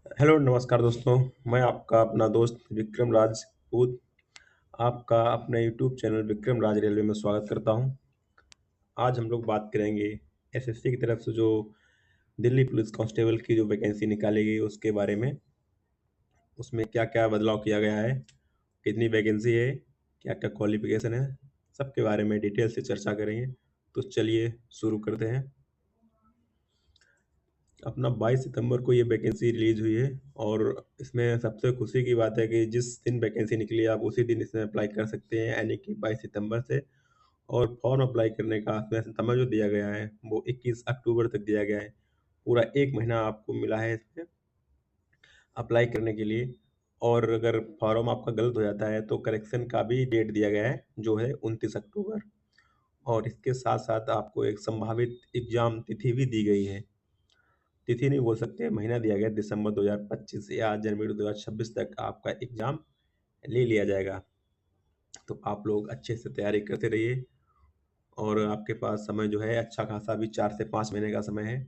Hello नमस्कार दोस्तों। मैं आपका अपना दोस्त विक्रम राजपूत आपका अपने यूट्यूब चैनल विक्रम राज रेलवे में स्वागत करता हूं। आज हम लोग बात करेंगे एसएससी की तरफ से जो दिल्ली पुलिस कांस्टेबल की जो वैकेंसी निकाली गई उसके बारे में। उसमें क्या क्या बदलाव किया गया है, कितनी वैकेंसी है, क्या क्या क्वालिफिकेशन है, सबके बारे में डिटेल से चर्चा करेंगे। तो चलिए शुरू करते हैं। अपना 22 सितंबर को ये वैकेंसी रिलीज हुई है और इसमें सबसे खुशी की बात है कि जिस दिन वैकेंसी निकली आप उसी दिन इसमें अप्लाई कर सकते हैं, यानी कि 22 सितंबर से। और फॉर्म अप्लाई करने का इसमें समय जो दिया गया है वो 21 अक्टूबर तक दिया गया है। पूरा एक महीना आपको मिला है इसमें अप्लाई करने के लिए। और अगर फॉर्म आपका गलत हो जाता है तो करेक्शन का भी डेट दिया गया है जो है 29 अक्टूबर। और इसके साथ साथ आपको एक संभावित एग्जाम तिथि भी दी गई है। तिथि नहीं बोल सकते, महीना दिया गया दिसंबर 2025 या जनवरी 2026 तक आपका एग्जाम ले लिया जाएगा। तो आप लोग अच्छे से तैयारी करते रहिए और आपके पास समय जो है अच्छा खासा, अभी 4 से 5 महीने का समय है।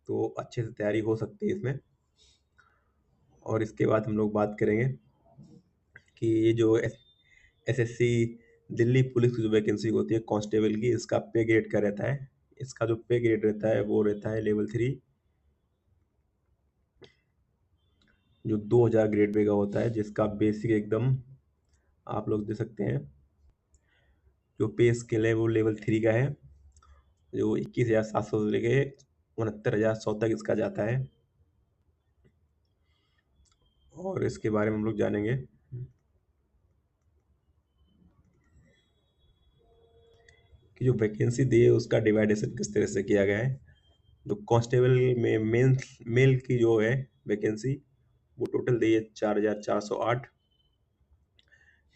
तो अच्छे से तैयारी हो सकती है इसमें। और इसके बाद हम लोग बात करेंगे कि ये जो एसएससी दिल्ली पुलिस की जो वैकेंसी होती है कांस्टेबल की, इसका पे ग्रेड क्या रहता है। इसका जो पे ग्रेड रहता है वो रहता है लेवल 3, जो 2000 ग्रेड पे का होता है, जिसका बेसिक एकदम आप लोग दे सकते हैं। जो पे स्केल है वो लेवल 3 का है, जो 21,700 से लेके 69,100 तक इसका जाता है। और इसके बारे में हम लोग जानेंगे कि जो वैकेंसी दी है उसका डिवाइडेशन किस तरह से किया गया है। जो कांस्टेबल में मेल की जो है वैकेंसी, वो टोटल दी है 4,408।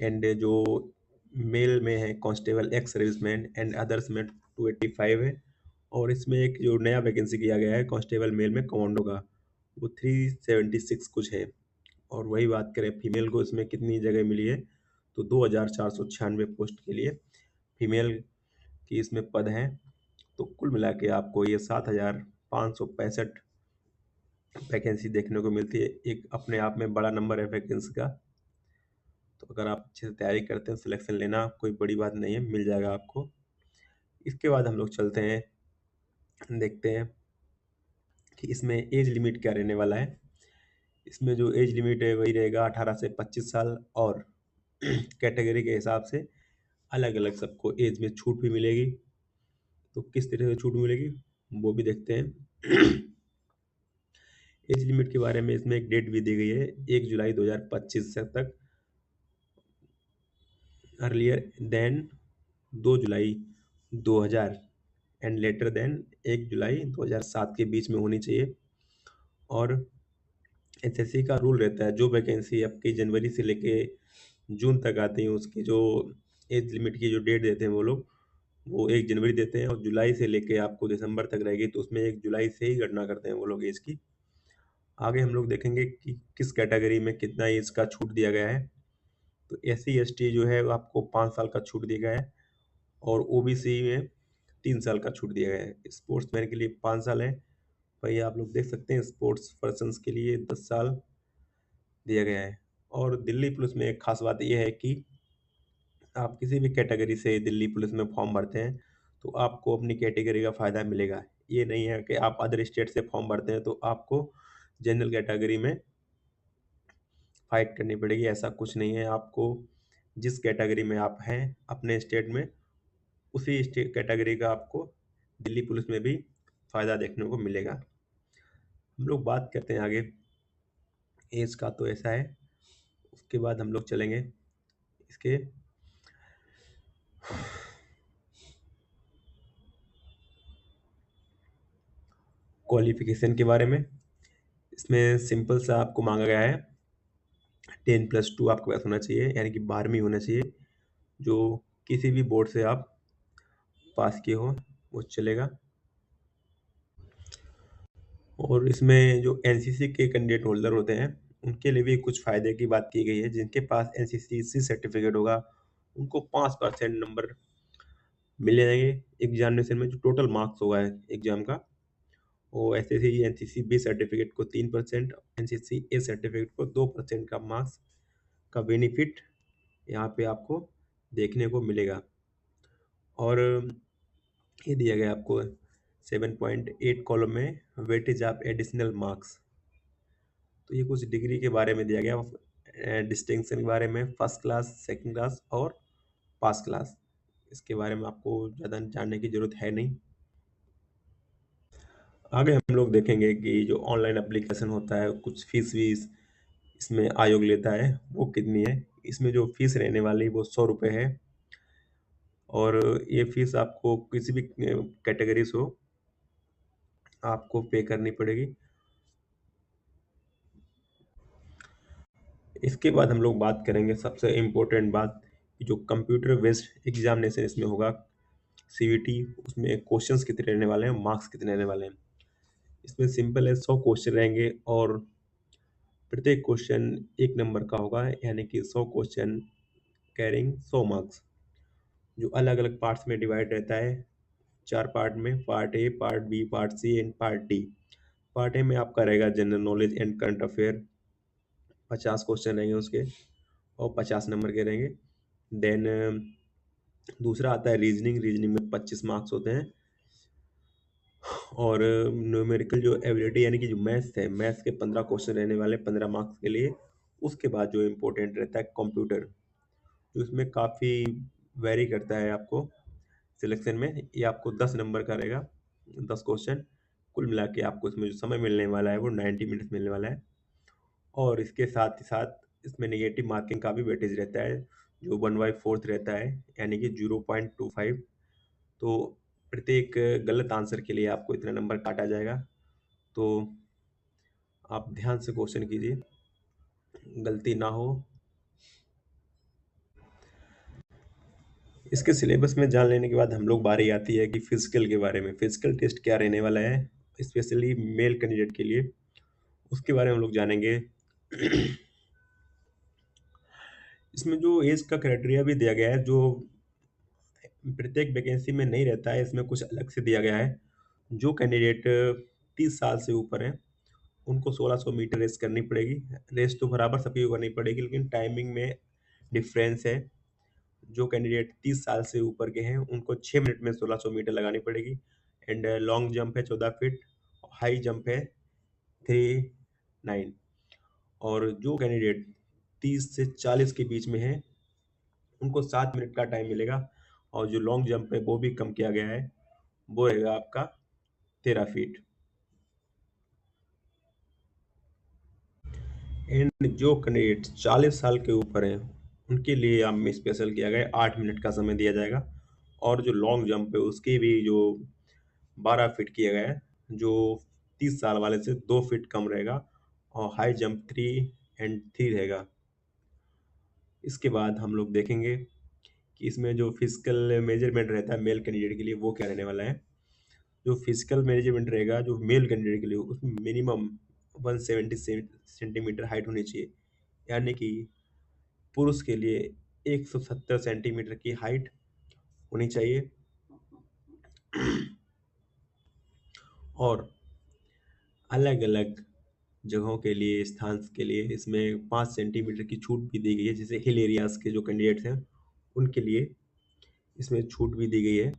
एंड जो मेल में है constable ex serviceman and others में 285 है। और इसमें एक जो नया वैकेंसी किया गया है कांस्टेबल मेल में कमांडो का, वो 376 कुछ है। और वही बात करें फीमेल को, इसमें कितनी जगह मिली है, तो 2,496 पोस्ट के लिए फीमेल की इसमें पद हैं। तो कुल मिला के आपको ये 7,565 वैकेंसी देखने को मिलती है। एक अपने आप में बड़ा नंबर है वैकेंसी का। तो अगर आप अच्छे से तैयारी करते हैं, सिलेक्शन लेना कोई बड़ी बात नहीं है, मिल जाएगा आपको। इसके बाद हम लोग चलते हैं, देखते हैं कि इसमें एज लिमिट क्या रहने वाला है। इसमें जो एज लिमिट है वही रहेगा 18 से 25 साल। और कैटेगरी के हिसाब से अलग अलग सबको एज में छूट भी मिलेगी। तो किस तरह से छूट मिलेगी वो भी देखते हैं। एज लिमिट के बारे में इसमें एक डेट भी दी गई है, 1 जुलाई 2025 से तक। Earlier than 2 July 2000 and later than 1 July 2007 के बीच में होनी चाहिए। और एसएससी का रूल रहता है, जो वैकेंसी आपकी जनवरी से लेके जून तक आती है उसकी जो एज लिमिट की जो डेट देते हैं वो लोग, वो 1 जनवरी देते हैं। और जुलाई से लेके आपको दिसंबर तक रहेगी, तो उसमें 1 जुलाई से ही गणना करते हैं वो लोग एज की। आगे हम लोग देखेंगे कि किस कैटेगरी में कितना एज का छूट दिया गया है। तो SC ST जो है वो आपको 5 साल का छूट दिया गया है। और ओबीसी में 3 साल का छूट दिया गया है। स्पोर्ट्समैन के लिए 5 साल है। वही आप लोग देख सकते हैं, स्पोर्ट्स पर्सन्स के लिए 10 साल दिया गया है। और दिल्ली पुलिस में एक खास बात यह है कि आप किसी भी कैटेगरी से दिल्ली पुलिस में फॉर्म भरते हैं तो आपको अपनी कैटेगरी का फ़ायदा मिलेगा। ये नहीं है कि आप अदर स्टेट से फॉर्म भरते हैं तो आपको जनरल कैटेगरी में फाइट करनी पड़ेगी, ऐसा कुछ नहीं है। आपको जिस कैटेगरी में आप हैं अपने स्टेट में, उसी स्टेट कैटेगरी का आपको दिल्ली पुलिस में भी फ़ायदा देखने को मिलेगा। हम लोग बात करते हैं आगे, एज का तो ऐसा है। उसके बाद हम लोग चलेंगे इसके क्वालिफिकेशन के बारे में। इसमें सिंपल सा आपको मांगा गया है 10+2 आपके पास होना चाहिए, यानी कि 12वीं होना चाहिए, जो किसी भी बोर्ड से आप पास किए हो वो चलेगा। और इसमें जो एनसीसी के कैंडिडेट होल्डर होते हैं उनके लिए भी कुछ फ़ायदे की बात की गई है। जिनके पास एनसीसी सर्टिफिकेट होगा उनको 5% नंबर मिल जाएंगे एग्जामिनेशन में, जो टोटल मार्क्स होगा एग्जाम का। और एसएससी एनसीसी बी सर्टिफिकेट को 3%, एनसीसी ए सर्टिफिकेट को 2% का मार्क्स का बेनिफिट यहाँ पे आपको देखने को मिलेगा। और ये दिया गया आपको 7.8 कॉलम में वेटेज ऑफ एडिशनल मार्क्स। तो ये कुछ डिग्री के बारे में दिया गया, डिस्टिंक्शन के बारे में, फर्स्ट क्लास, सेकंड क्लास और पास क्लास। इसके बारे में आपको ज़्यादा जानने की ज़रूरत है नहीं। आगे हम लोग देखेंगे कि जो ऑनलाइन एप्लीकेशन होता है, कुछ फीस वीस इसमें आयोग लेता है, वो कितनी है। इसमें जो फीस रहने वाली वो 100 रुपये है। और ये फीस आपको किसी भी कैटेगरी से हो आपको पे करनी पड़ेगी। इसके बाद हम लोग बात करेंगे सबसे इम्पोर्टेंट बात कि जो कंप्यूटर बेस्ड एग्जामिनेशन इसमें होगा, सीवीटी, उसमें क्वेश्चंस कितने रहने वाले हैं, मार्क्स कितने रहने वाले हैं। इसमें सिंपल है, 100 क्वेश्चन रहेंगे और प्रत्येक क्वेश्चन 1 नंबर का होगा, यानी कि 100 क्वेश्चन कैरिंग 100 मार्क्स। जो अलग अलग पार्ट्स में डिवाइड रहता है, 4 पार्ट में, part A, part B, part C and part D. Part A में आपका रहेगा general knowledge and current affair, 50 question रहेंगे उसके और 50 नंबर के रहेंगे। देन दूसरा आता है रीजनिंग, रीजनिंग में 25 मार्क्स होते हैं। और न्यूमेरिकल जो एबिलिटी यानी कि जो मैथ्स है, मैथ्स के 15 क्वेश्चन रहने वाले 15 मार्क्स के लिए। उसके बाद जो इम्पोर्टेंट रहता है कंप्यूटर, तो इसमें काफ़ी वेरी करता है आपको सिलेक्शन में। ये आपको 10 नंबर का रहेगा, 10 क्वेश्चन। कुल मिला के आपको इसमें जो समय मिलने वाला है वो 90 मिनट्स मिलने वाला है। और इसके साथ ही साथ इसमें नेगेटिव मार्किंग का भी वेटेज रहता है, जो 1/4 रहता है, यानी कि 0.25। तो प्रत्येक गलत आंसर के लिए आपको इतना नंबर काटा जाएगा। तो आप ध्यान से क्वेश्चन कीजिए, गलती ना हो। इसके सिलेबस में जान लेने के बाद हम लोग बारी आती है कि फिजिकल के बारे में, फिजिकल टेस्ट क्या रहने वाला है स्पेशली मेल कैंडिडेट के लिए, उसके बारे में हम लोग जानेंगे। इसमें जो एज का क्राइटेरिया भी दिया गया है, जो प्रत्येक वैकेंसी में नहीं रहता है, इसमें कुछ अलग से दिया गया है। जो कैंडिडेट 30 साल से ऊपर है उनको 1600 मीटर रेस करनी पड़ेगी। रेस तो बराबर सबकी को करनी पड़ेगी, लेकिन टाइमिंग में डिफरेंस है। जो कैंडिडेट 30 साल से ऊपर के हैं उनको 6 मिनट में 1600 मीटर लगानी पड़ेगी। एंड लॉन्ग जंप है 14 फीट, हाई जंप है 3 9। और जो कैंडिडेट 30 से 40 के बीच में है उनको 7 मिनट का टाइम मिलेगा। और जो लॉन्ग जंप है वो भी कम किया गया है, वो रहेगा आपका 13 फीट। एंड जो कैंडिडेट 40 साल के ऊपर हैं उनके लिए आप में स्पेशल किया गया है, 8 मिनट का समय दिया जाएगा। और जो लॉन्ग जंप है उसकी भी जो 12 फीट किया गया है, जो 30 साल वाले से 2 फीट कम रहेगा। और हाई जंप 3 और 3 रहेगा। इसके बाद हम लोग देखेंगे कि इसमें जो फिजिकल मेजरमेंट रहता है मेल कैंडिडेट के लिए वो क्या रहने वाला है। जो फिजिकल मेजरमेंट रहेगा जो मेल कैंडिडेट के लिए, उसमें मिनिमम 170 सेंटीमीटर हाइट होनी चाहिए, यानी कि पुरुष के लिए 170 सेंटीमीटर की हाइट होनी चाहिए। और अलग अलग जगहों के लिए, स्थान के लिए इसमें 5 सेंटीमीटर की छूट भी दी गई है, जैसे हिल एरियाज के जो कैंडिडेट्स हैं उनके लिए इसमें छूट भी दी गई है।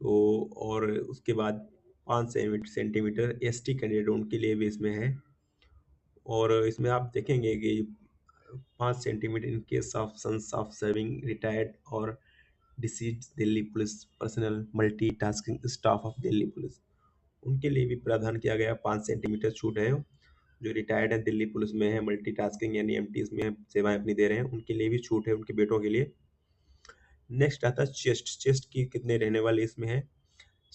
तो और उसके बाद 5 सेंटीमीटर एसटी कैंडिडेट उनके लिए भी इसमें है। और इसमें आप देखेंगे कि 5 centimetre in case of sons of serving retired और deceased Delhi police personnel multi tasking staff of Delhi police, उनके लिए भी प्रावधान किया गया। 5 सेंटीमीटर छूट है। जो रिटायर्ड है दिल्ली पुलिस में है, मल्टी टास्किंग यानी एमटीज में सेवाएं अपनी दे रहे हैं, उनके लिए भी छूट है, उनके बेटों के लिए। नेक्स्ट आता है चेस्ट। चेस्ट की कितने रहने वाले इसमें है।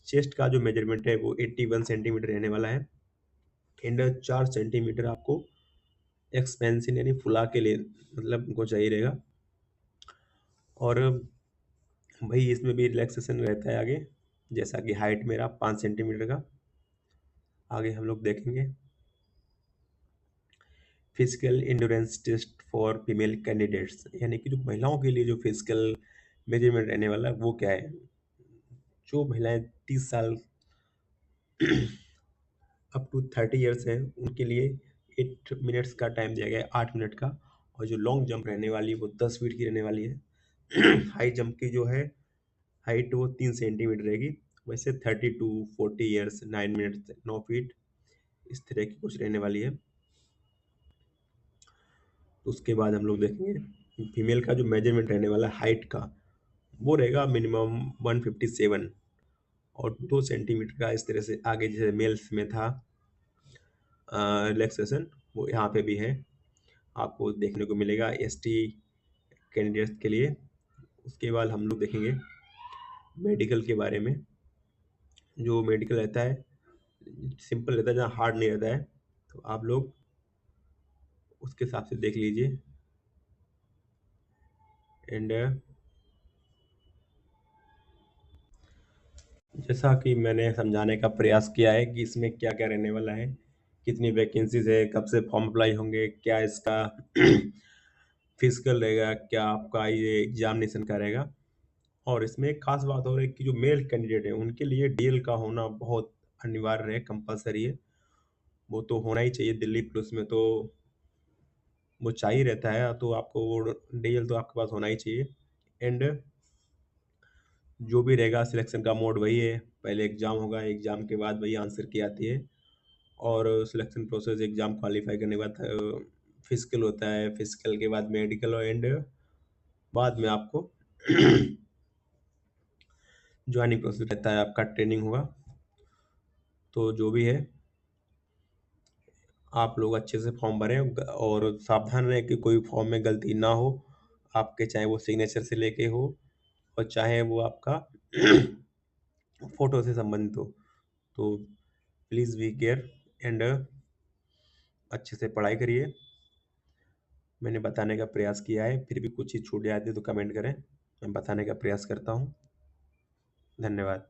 चेस्ट का जो मेजरमेंट है वो 81 सेंटीमीटर रहने वाला है। एंड 4 सेंटीमीटर आपको एक्सपेंशन यानी फुला के लिए मतलब उनको चाहिए रहेगा। और भाई इसमें भी रिलैक्सेशन रहता है आगे, जैसा कि हाइट मेरा 5 सेंटीमीटर का। आगे हम लोग देखेंगे physical endurance test for female candidates, यानी कि जो महिलाओं के लिए जो फिजिकल मेजरमेंट रहने वाला है वो क्या है। जो महिलाएं 30 साल अप टू 30 ईयर्स हैं उनके लिए 8 मिनट्स का टाइम दिया गया है, 8 मिनट का। और जो लॉन्ग जंप रहने वाली है वो 10 फीट की रहने वाली है। हाई जंप की जो है हाइट वो 3 सेंटीमीटर रहेगी। वैसे 30 to 40 ईयर्स 9 मिनट्स 9 फीट इस तरह की कुछ रहने वाली है। तो उसके बाद हम लोग देखेंगे फीमेल का जो मेजरमेंट रहने वाला है हाइट का, वो रहेगा मिनिमम 157 और 2 सेंटीमीटर का इस तरह से आगे जैसे मेल्स में था रिलैक्सेशन, वो यहाँ पे भी है, आपको देखने को मिलेगा एसटी कैंडिडेट्स के लिए। उसके बाद हम लोग देखेंगे मेडिकल के बारे में। जो मेडिकल रहता है सिंपल रहता है, जहाँ हार्ड नहीं रहता है, तो आप लोग उसके हिसाब से देख लीजिए। एंड जैसा कि मैंने समझाने का प्रयास किया है कि इसमें क्या क्या रहने वाला है, कितनी वैकेंसीज है, कब से फॉर्म अप्लाई होंगे, क्या इसका फिजिकल रहेगा, क्या आपका ये एग्जामिनेशन का रहेगा। और इसमें एक खास बात और है कि जो मेल कैंडिडेट है उनके लिए डीएल का होना बहुत अनिवार्य है, कंपलसरी है। वो तो होना ही चाहिए, दिल्ली पुलिस में तो वो चाहिए रहता है, तो आपको वो डीएल तो आपके पास होना ही चाहिए। एंड जो भी रहेगा सिलेक्शन का मोड वही है, पहले एग्जाम होगा, एग्जाम के बाद वही आंसर की आती है। और सिलेक्शन प्रोसेस एग्जाम क्वालिफाई करने के बाद फिजिकल होता है, फिजिकल के बाद मेडिकल, और एंड बाद में आपको ज्वाइनिंग प्रोसेस रहता है, आपका ट्रेनिंग होगा। तो जो भी है आप लोग अच्छे से फॉर्म भरें और सावधान रहें कि कोई फॉर्म में गलती ना हो आपके, चाहे वो सिग्नेचर से लेके हो और चाहे वो आपका फोटो से संबंधित हो। तो प्लीज़ बी केयर एंड अच्छे से पढ़ाई करिए। मैंने बताने का प्रयास किया है, फिर भी कुछ चीज़ छूट जाती है तो कमेंट करें, मैं बताने का प्रयास करता हूँ। धन्यवाद।